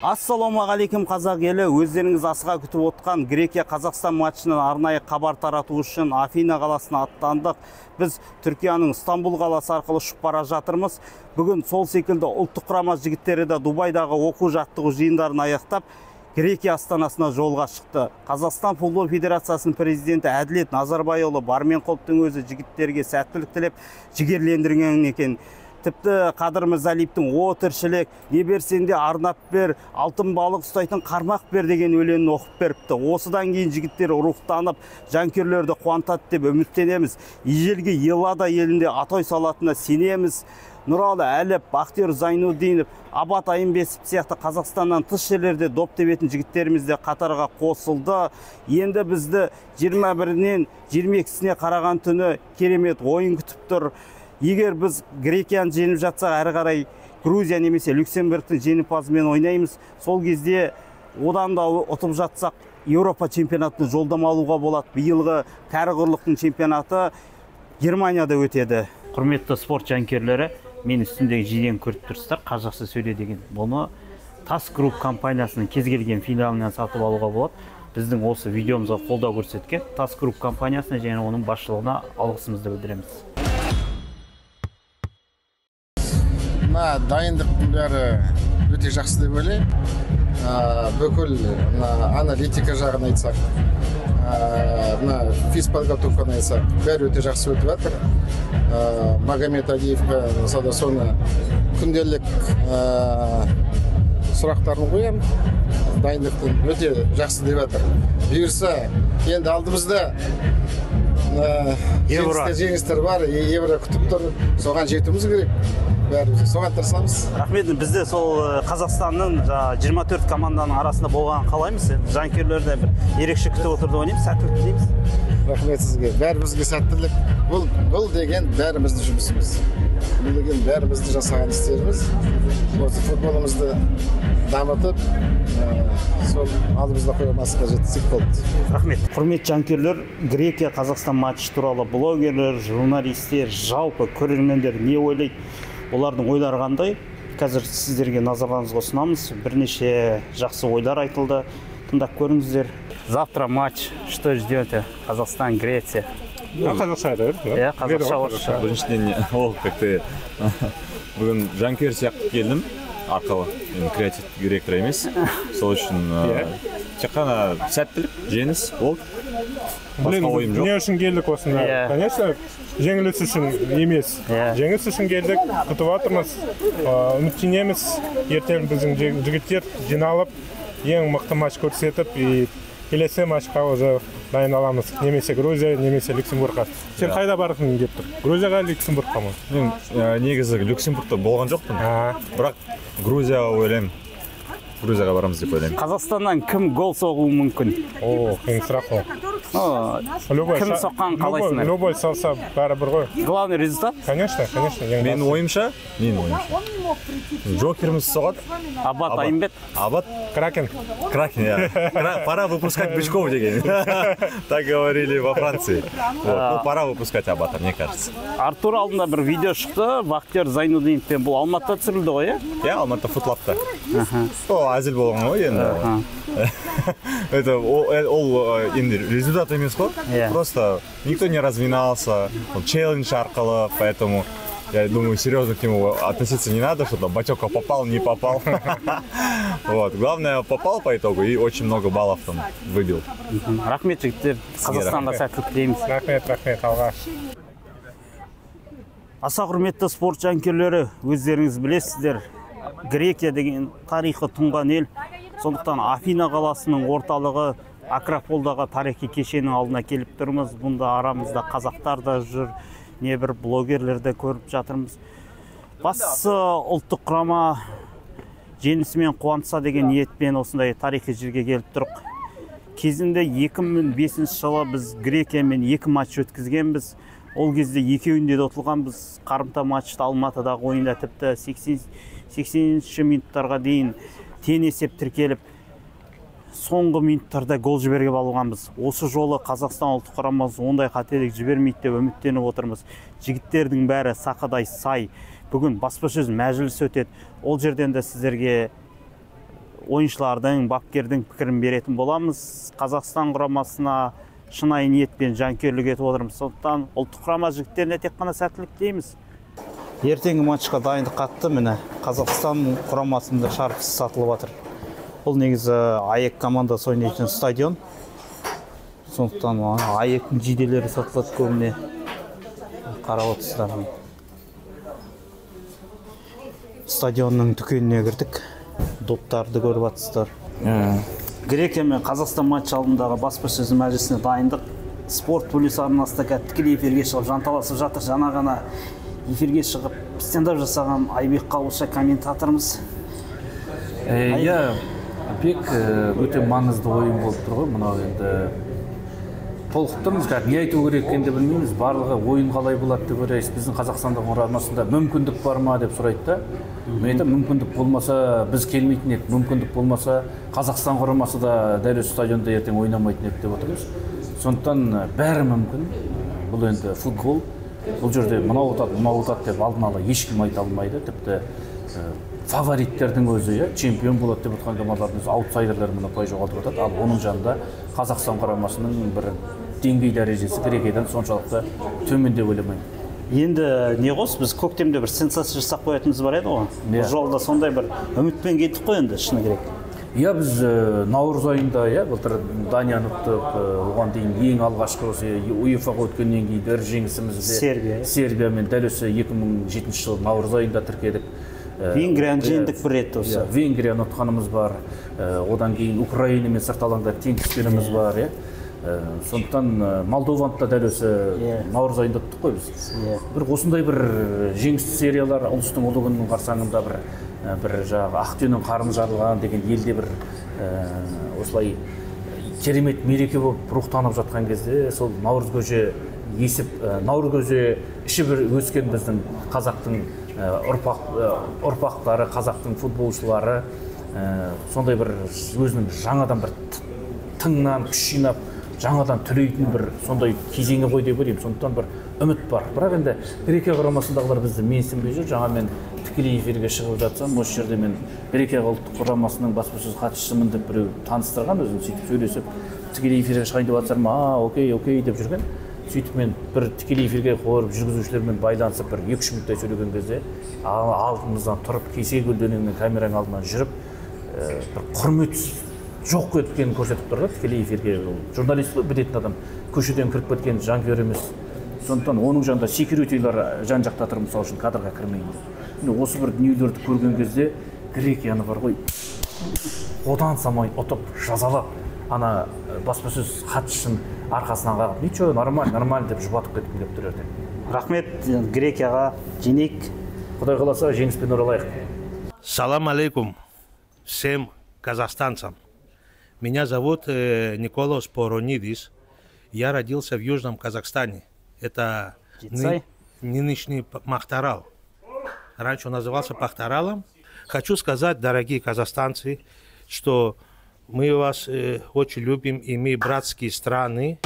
Ассалаумағалейкум қазақ елі, өздеріңіз асыға күтіп отқан Грекия Қазақстан матчынан арнайы хабар тарату үшін Афина қаласына аттандық. Біз Түркияның Стамбул қаласы арқылы ұшып бара жатырмыз. Бүгін сол секілді ұлттық құрама жігіттері де Дубайдағы оқу-жаттығу жиындарын аяқтап, Грекия астанасына жолға шықты. Қазақстан футбол федерациясының президенті Әділет Назарбайұлы Барменқұловтың өзі жігіттерге сәттілік тілеп жігерлендірген екен. Тіпті Қадыр Мырзалиевтің «О тіршілік, не берсең де арнап бер, алтын балық ұстайтын қармақ бер» деген өлеңін оқып беріпті. Осыдан кейін жігіттер рухтанып, жанкүйерлерді қуантады деп үміттенеміз. Ежелгі Еллада елінде атой салатына сенеміз. Нұралы Әліп, Бақтияр Зайнуддинов, Абат Айымбесов сияқты Қазақстаннан тыс жерлерде доп тебетін жігіттеріміз де қатарға қосылды. Енді бізді 21-нен 22-сіне қараған түні керемет ойын күтіп тұр. Егер біз Грекияны жеңіп жатсақ, әрі қарай Грузия немесе Люксембургтің жеңімпазымен ойнаймыз. Сол кезде одан да ұтып жатсақ, Еуропа чемпионатына жолдама алуға болады. Биылғы кәрі құрлықтың чемпионаты Германияда өтеді. Құрметті спорт жанкүйерлері, мен үстіндегі жиден көріп тұрсыздар, қазақша сөйле деген. Бұны Тас Групп компаниясының кез келген филиалынан сатып алуға болады. Біздің осы видеомызға қолдау көрсеткен Тас Групп компаниясына және оның басшылығына алғысымызды білдіреміз. Дайындықтың бәрі өте жақсы деп ойлаймын. Бүкіл аналитика жағын айтсақ, физподготовканы айтсақ, бәрі өте жақсы өтіп жатыр. Магомед Алиевқа соны күнделік сұрақтарын қоямын. Дайындықтың өте жақсы деп жатыр. Бұйырса, енді алдымызда жеңістер бар, евро күтіп тұр, соған жетуіміз керек. Бәріміз соған тырысамыз. Рахмет, бізде сол Қазақстанның 24 команданың арасында болған қалаймыз. Жанкүйерлерді бір ерекше күтіп отырды ойнаймыз, сәттілік тілейміз. Рахмет сізге. Бәрімізге сәттілік. Бұл деген бәріміздің жұмысымыз. Бұл деген бәрімізді жасаған істеріміз. Осы футболымызды дамытып, сол алдымызда қоймасына жетсек болды. Рахмет. Құрмет жанкүйерлер, Грекия Қазақстан матчы туралы блогерлер, журналистер, жалпы көрермендер не ойлайды? Олардың ойлары қандай? Қазір сіздерге назарларыңызға ұсынамыз. Бірнеше жақсы ойлар айтылды. Тыңдап көріңіздер. Завтра матч. Что ждете? Қазақстан, Греция. Қазақша айтайық. Иә, қазақша орысша. Біріншіден ол как-то бүгін жанкүйер сияқты келдім арқылы. Енді креатив директор емес. Сол үшін тек қана сәттілік, жеңіс болды. Басқа ойым жоқ. Не үшін келдік осында? Конечно, жеңіліс үшін емес. Жеңіс үшін келдік, күтіп отырмыз. Үміттенеміз. Ертең біздің жігіттер жиналып, ең мықты матч көрсетіп, келесі матчқа уже дайындаламыз. Немесе Грузия, немесе Люксембургқа. Сен қайда барғың деп тұр? Грузияға, Люксембургқа ма? Мен негізі Люксембургта болған жоқпын. Бірақ Грузияға ойлаймын. Грузияға барамыз деп ойлаймын. Қазақстаннан кім гол соғуы мүмкін? Қиын сұрақ ол. Кім соққан қалайсыңдар? Любой салса бәрібір ғой. Главный результат? Конечно. Менің ойымша, Джокеріміз соғады. Абат Айымбет. Абат? Кракен, я. Пора выпускать бычков деген. Так говорили во Франции. Пора выпускать Абата, мне кажется. Артур алдында бір видео шықты. Бақтияр Зайнуддиновпен бұл Алматыда түсірілді ғой, иә? Иә, Алматыда футлапта. Әзіл болған ғой енді. Ол енді результат емес қой. Просто никто не разминался. Челлендж арқылы, поэтому я думаю, серьезно к нему относиться не надо, что-то Батёка попал, не попал. Вот. Главное, попал по итогу и очень много баллов там выбил. Рахмет, жігіттер. Қазақстанға сәттілік тілейміз. Рахмет, алға. Аса құрметті спорт жанкүйерлері, өздеріңіз білесіздер, Грекия деген тарихы тұнған ел. Сондықтан Афина қаласының орталығы Акрополдағы тарихи кешенің алдына келіп тұрмыз. Бұнда арамызда қазақтар да жүр, небір блогерлерді көріп жатырмыз. Бастысы ұлттық құрама жеңісімен қуантса деген ниетпен осындай тарихи жерге келіп тұрық. Кезінде 2005 жылы біз Грекиямен 2 матч өткізгенбіз. Ол кезде екеуінде де ұтылғанбыз. Қарымта матчта Алматыдағы ойында тіпті 80 минуттарға дейін тең есеп тіркеліп, соңғы минуттарда гол жіберіп алғанбыз. Осы жолы Қазақстан ұлттық құрамасы ондай қателік жібермейді деп үміттеніп отырмыз. Жігіттердің бәрі сақадай сай. Бүгін баспасөз мәжілісі өтеді. Ол жерден де сіздерге ойыншылардың, бапкердің пікірін беретін боламыз. Қазақстан құрамасына шынайы ниетпен жанкүйерлік етіп отырмыз. Сондықтан ұлттық құрама жігіттеріне тек қана сәттілік тілейміз. Ертеңгі матчқа дайындық қатты, міне Қазақстан құрамасында шарпысы сатылып жатыр. Бұл негізі АЕК командасы ойнайтын стадион. Сондықтан АЕК-тің жиделері сатылады көбіне. Қарап отырсыздар. Стадионның дүкеніне кірдік. Доптарды көріп жатсыздар. Грекия мен Қазақстан матчы алдындағы баспасөз мәжілісіне дайындық. Спорт плюс арнасында тікелей эфирге шығып жанталасып жатыр. Жаңа ғана эфирге шығып стендап жасаған Айбек Қалуша комментаторымыз. Бек өте маңызды ойын болып тұр ғой. Мынау енді толқып тұрмыз, не айту керек екенін білмейміз. Барлығы ойын қалай болады деп ойлайсыз. Біздің Қазақстандық құрамасында мүмкіндік бар ма деп сұрайды да. Мен айтамын, мүмкіндік болмаса біз келмейтін едік, мүмкіндік болмаса Қазақстан құрамасы да дәл осы стадионда ертең ойнамайтын еді деп отырмыз. Сондықтан бәрі мүмкін. Бұл енді футбол. Бұл жерде мынау ұтады деп алдын ала ешкім айта алмайды. Тіпті фавориттердің өзі, чемпион болады деп отқан командалардың өзі аутсайдерлер мына ұпай жоғалтып жатады. Ал оның жанында Қазақстан құрамасының бір деңгей дәрежесі Грекиядан соншалықты төмен деп ойламаймын. Енді не қос, біз көктемде бір сенсация жасап қоятынымыз бар еді ғой. Бұл жолда сондай бір үмітпен келдік қой енді, шыны керек. Біз наурыз айында, былтыр Данияны ұттық, оған дейін ең алғашқы осы УЕФА-ға өткеннен кейін бір жеңісімізде Сербиямен дәл осы 2007 жылы наурыз айында тіркедік. Венгрияны жеңдік бір рет осы. Венгрияны ұтқанымыз бар. Одан кейін Украинамен сырт алаңда тең түскеніміз бар. Сондықтан Молдованды дәл осы наурыз айында ұттық қой біз. Бір осындай бір жеңісті сериялар ұлыстың ұлы күнінің қарсаңында бір жаңағы Ақтөбенің қарны жарылған деген елде бір осылай керемет мереке болып рухтанып жатқан кезде сол наурыз көже іші бір өскен біздің қазақтың ұрпақтары, қазақтың футболшылары сондай бір өзінің жаңадан бір тыңнан күш жинап жаңадан түлейтін бір сондай кезеңі ғой деп ойлаймын. Сондықтан бір үміт бар. Бірақ енді Грекия құрамасындағылар бізді менсінбей жүр. Жаңа мен тікелей эфирге шығып жатсам, осы жерде мен Грекия ұлттық құрамасының баспасөз хатшысымын деп біреу таныстырған, өзім сөйтіп сөйлесіп тікелей эфирге шығайын деп жатсам, окей деп жүрген. Сөйтіп мен бір тікелей эфирге қойып жүргізушілермен байланысып бір 2-3 минуттай сөйлеген кезде алдымыздан тұрып кесе көлденеңнен камераның алдынан жүріп бір құрмет жоқ еткенін көрсетіп тұр да, тікелей эфирге. Журналист білетін адам көшеден кіріп кеткен жанкүйер емес. Сондықтан оның жанында секьюритилер жан-жақта тұр, мысалы үшін кадрға кірмейді. Осы бір дүниелерді көрген кезде Грекияны бар ғой, одан самай ұтып жазалап, ана баспасөз хатшысын арқасынан қағып, ничего, нормально деп жұбатып кеткім келіп тұр ертең. Рахмет, Грекияға жеңейік. Құдай қаласа жеңіспен оралайық. Салам алейкум всем казахстанцам. Меня зовут Николаус Поронидис. Я родился в Южном Казахстане. Это нынешний Махтарал. Раньше он назывался Пахтаралом. Хочу сказать, дорогие казахстанцы, что мы вас очень любим, и мы братские страны.